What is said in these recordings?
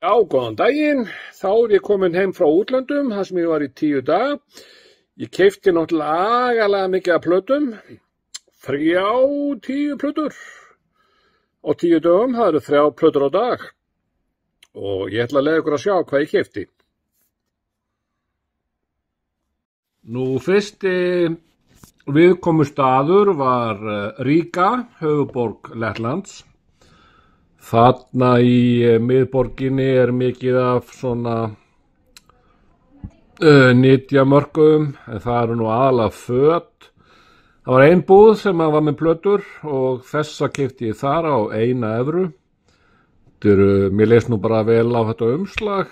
Já, góðan daginn. Þá er ég komin heim frá útlöndum, þar sem ég var í 10 daga. Ég keypti náttúrulega agalega mikið af plötum. 10 plötur. Á 10 dögum, það eru 3 plötur á dag. Og ég ætla að leiða ykkur að sjá hvað ég keypti. Nú, fyrsti viðkomustaður var Riga, höfuðborg Lettlands. Þarna í miðborginni er mikið af svona nytjamörkuðum, en það eru nú aðalega föt. Það var ein búð sem var með plötur og þessa keypti ég þar á 1 evru. Mér leist nú bara vel á þetta umslag,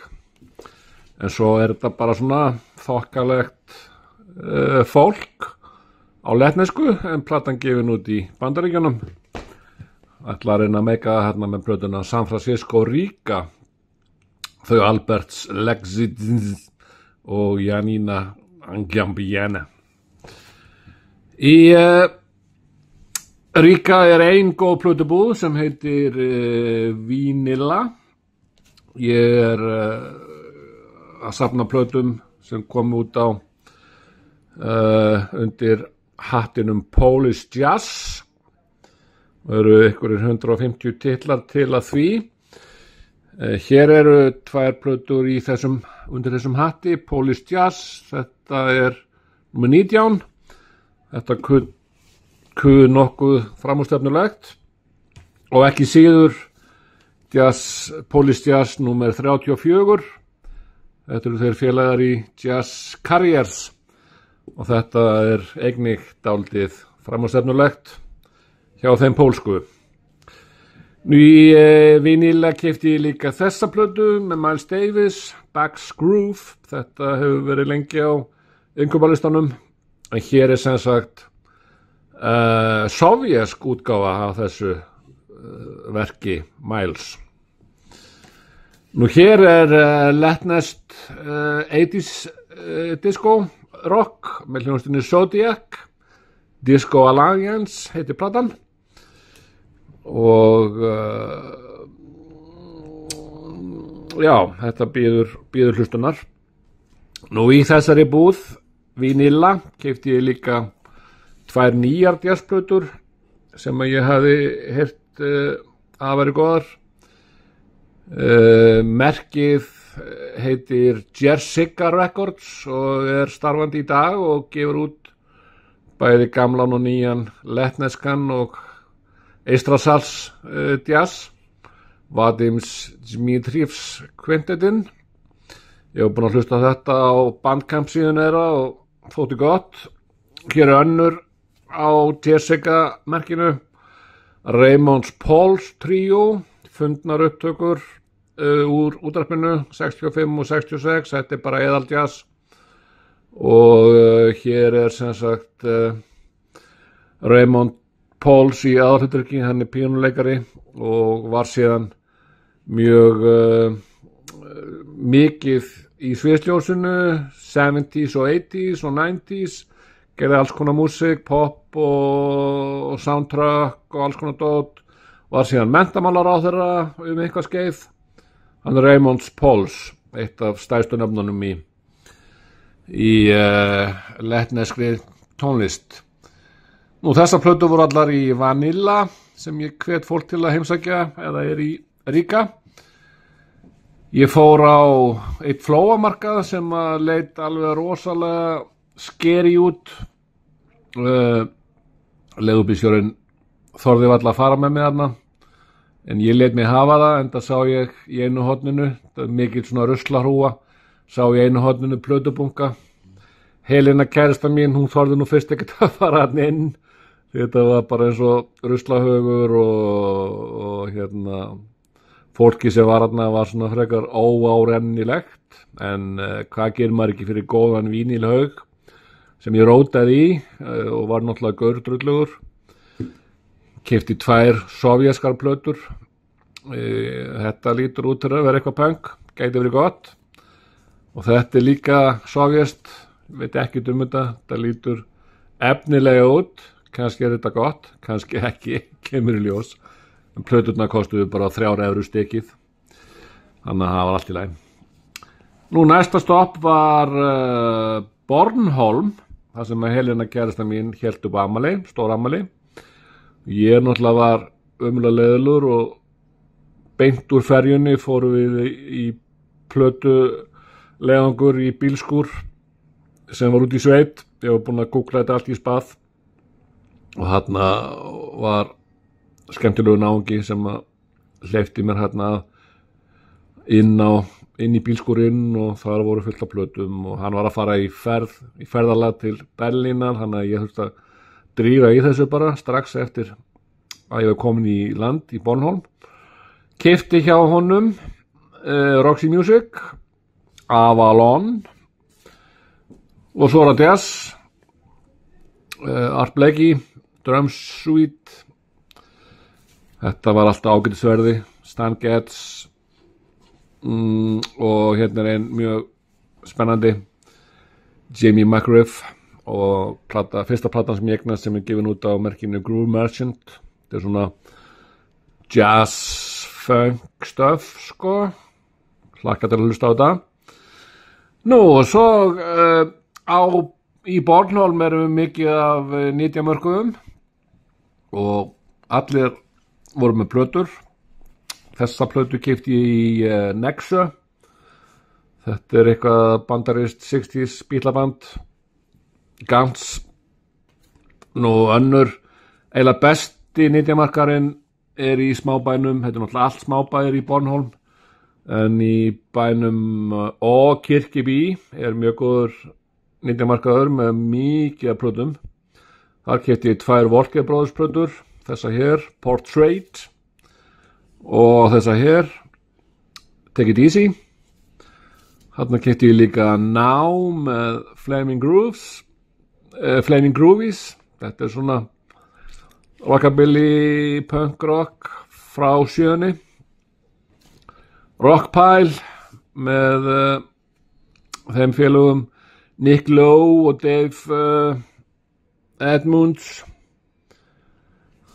en svo er þetta bara svona þokkalegt fólk á lettnesku, en platan gefin út í Bandaríkjunum. Ætla að reyna að meika það hérna með plötuna San Francisco Riga, þau Alberts Lexidins og Janina Angambiana. Í Riga er ein góð plötubúð sem heitir Vinilla. Ég er að safna plötum sem kom út á undir hattinum Polish Jazz. Það eru einhverjir 150 titlar til að því. Hér eru 2 plötur undir þessum hatti, Polish Jazz, þetta er númer 19. Þetta kuð nokkuð framúrstefnulegt og ekki síður Polish Jazz númer 34. Þetta eru þeir félagar í Jazz Carriers og þetta er einnig dálítið framúrstefnulegt hjá þeim pólsku. Nú í Vinilla keypti ég líka þessa plötu með Miles Davis, Back's Groove. Þetta hefur verið lengi á innkaupalistanum, en hér er sem sagt sovjesk útgáfa af þessu verki Miles. Nú hér er lettneskt 80s disco rock með hljómsveitinni Zodiac. Disco Alliance heitir platan. Og já, þetta býður hlustunar. Nú í þessari búð Vinilla keypti ég líka 2 nýjar jazzplötur sem ég hafi heyrt að vera góðar. Merkið heitir Jersica Records og er starfandi í dag og gefur út bæði gamlan og nýjan lettneskan og Eystrasals jazz, Vadims Dmitrijevs kvintetinn. Ég hef búin að hlusta þetta á Bandcamp síðan þeirra og þótti gott. Hér er önnur á Jersica merkinu, Raymond Pauls tríó, fundnar upptökur úr útvarpinu 65 og 66, þetta er bara eðal jazz. Og hér er sem sagt Raymond Pauls í aðalhlutverki, hann er píanóleikari og var síðan mjög mikið í sviðsljósinu, 70s og 80s og 90s, gerði alls konar músík, pop og soundtrack og alls konar dót, var síðan menntamálaráðherra eitthvað skeið. Hann er Raymond Pauls, eitt af stærstu nöfnunum í lettneskri tónlist. Nú þessar plötur voru allar í Vanilla sem ég hvet fólk til að heimsækja eða er í Riga. Ég fór á eitt flóamarkað sem leit alveg rosalega skeri út. Leigubílstjórinn þorði varla að fara með mig þarna, en ég lét mig hafa það, enda sá ég í einu horninu, það er mikill svona ruslahrúga, sá ég í einu horninu plötubunka. Helena kærasta mín, hún þorði nú fyrst ekkert að fara þarna inn. Þetta var bara eins og ruslahaugur og fólki sem var þarna var svona frekar óárennilegt, en hvað gerir maður ekki fyrir góðan vínilhaug sem ég rótaði í og var náttúrulega gaurdrullugur. Keypti 2 sovjeskar plötur. Þetta lítur út til að vera eitthvað punk, gæti verið gott. Og þetta er líka sovjest, veit ekkert um þetta, þetta lítur efnilega út. Kannski er þetta gott, kannski ekki, kemur í ljós. En plöturnar kostuðu bara 3 evrur stykkið. þannig að það var allt í lagi. Nú næsta stopp var Bornholm, þar sem að Helena kærasta mín hélt upp afmæli, stór afmæli. Ég náttúrulega var ömurlega leiðilegur og beint úr ferjunni fórum við í plötu leiðangur í bílskúr sem var út í sveit. Ég var búinn að googla þetta allt í spað og þarna var skemmtilegu náungi sem að hleypti mér hérna inn í bílskúrinn og þar voru fullt af plötum og hann var að fara í ferðalag til Berlínar, þannig að ég þurfti að drífa í þessu bara strax eftir að ég var komin í land í Bornholm. Keypti hjá honum Roxy Music, Avalon og svo var það jazz, Art Blakey, Drum Suite. Þetta var alltaf ágætisverði, Stan Getz og hérna er ein mjög spennandi, Jamie McGriff og fyrsta platan sem ég eignast sem er gefin út á merkinu Groove Merchant. Þetta er svona jazz funk stuff sko, hlakka til að hlusta á þetta. Nú og svo í Bornholm erum við mikið af nytjamörkuðum og allir voru með plötur. Þessa plötu keypti ég í Nexu. Þetta er eitthvað bandarist 60s bílaband, Gans. Nú önnur eiginlega besti nytjamarkarinn er í smábænum, þetta er náttúrulega allt smábæir í Bornholm, en í bænum Kirkjubý er mjög góður nytjamarkaður með mikið af plötum. Þar keypti ég 2 Walker Brothers plötur, þessa hér, Portrait, og þessa hér, Take It Easy. Þarna keypti ég líka Now með Flaming Groovies. Þetta er svona rockabilly punk rock frá 7. Rockpile með þeim félögum Nick Lowe og Dave Edmunds.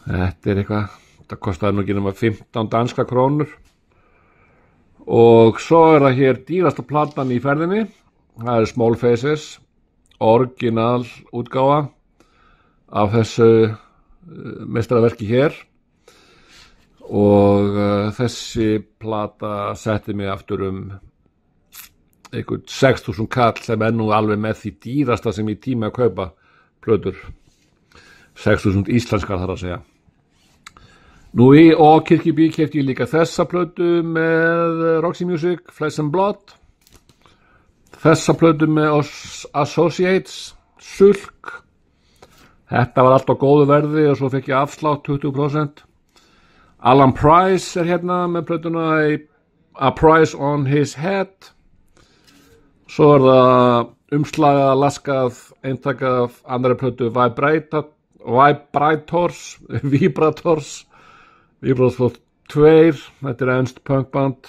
Þetta er eitthvað, þetta kostaði nú ekki nema 15 danska krónur. Og svo er það hér dýrasta platan í ferðinni. Það er Small Faces, orginal útgáfa af þessu meistaraverki hér. Og þessi plata setti mig aftur einhvern 6.000 kall, sem er nú alveg með því dýrasta sem ég tíma að kaupa plötur. 6.000 íslenskar þar að segja. Nú í Kirkjubý keypti ég líka þessa plötu með Roxy Music, Flesh and Blood. Þessa plötu með Associates, Sulk. Þetta var allt á góðu verði og svo fekk ég afslátt 20%. Alan Price er hérna með plötuna A Price on His Head. Svo er það umslagað, laskað, eintakað af annari plötu Vibrators 2, þetta er enskt punkband.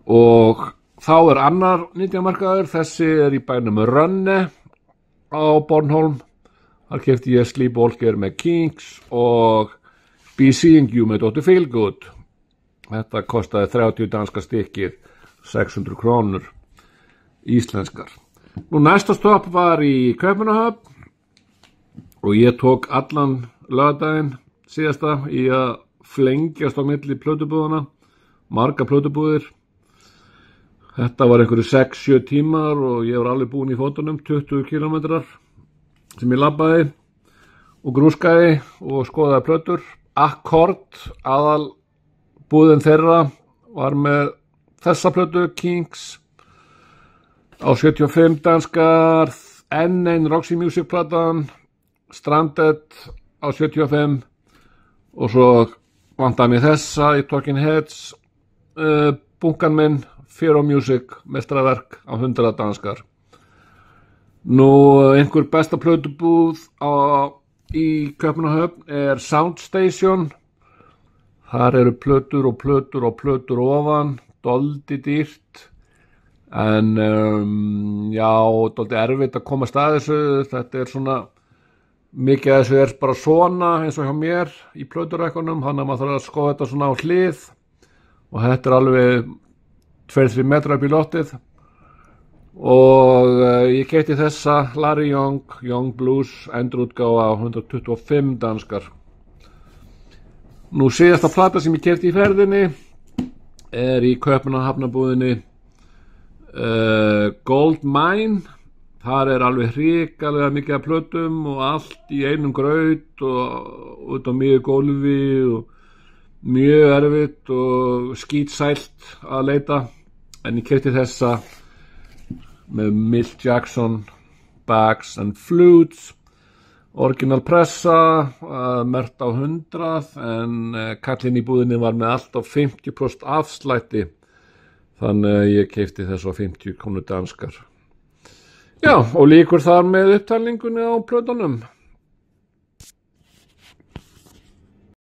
Og þá er annar nytjamarkaður, þessi er í bænum Rönne á Bornholm. Þar keypti ég Sleepwalker með Kings og Be Seeing You með Dr. Feelgood. Þetta kostaði 30 danska stykkir, 600 krónur íslenskar. Nú næsta stopp var í Kaupmannahöfn og ég tók allan laugardaginn síðasta í að flengjast á milli plötubúðana, marga plötubúðir. Þetta var einhverju 6-7 tímar og ég var alveg búinn í fótunum, 20 kilometrar sem ég labbaði og grúskaði og skoðaði plötur. Akkord, aðal búðin þeirra, var með þessa plötu, Kings, á 75 danskar, N1 Roxy Music platan, Stranded á 75 og svo vantaði mér þessa í Talking Heads, bunkan minn, Fear of Music, mestraverk á 100 danskar. Nú einhver besta plötubúð í Kaupmannahöfn er Soundstation. Þar eru plötur og plötur og plötur ofan, doldi dýrt, en já, doldi erfitt að komast að þessu. Þetta er svona, mikið af þessu er bara svona eins og hjá mér í plöturækkunum, þannig að maður þarf að skoða þetta svona á hlið og þetta alveg 2-3 metrar upp í loftið og ég keypti þessa Larry Young Blues endurútgáfa á 125 danskar. Nú síðasta plata sem ég keypti í ferðinni í Kaupmannahafnarbúðinni Gold Mine. Þar alveg hrikalega mikið af plötum og allt í einum graut og út á miðju gólfi og mjög erfitt og skítsælt að leita, en ég keypti þessa með Milt Jackson Bags and Flutes, original pressa, merkt á 100, en kallinn í búðinni var með allt á 50% afslætti, þannig að ég keypti þess á 50 krónur danskar. Já, og lýkur þar með upptalningunni á plötunum.